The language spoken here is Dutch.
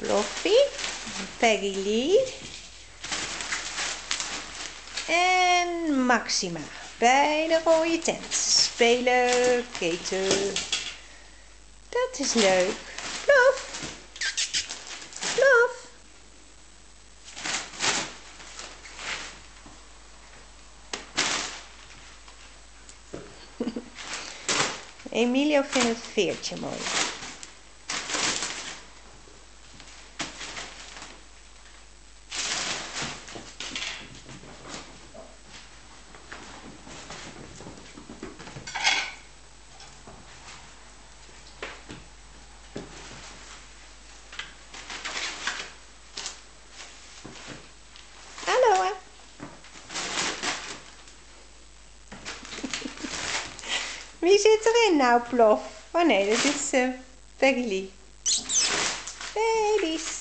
Fluffy, Peggy Lee en Maxima bij de rode tent spelen keten. Dat is leuk. Fluff, Fluff. Emilio vindt het veertje mooi. Hallo hè. Wie zit erin nou, Plof? Oh nee, dat is Peggy Lee. Baby's.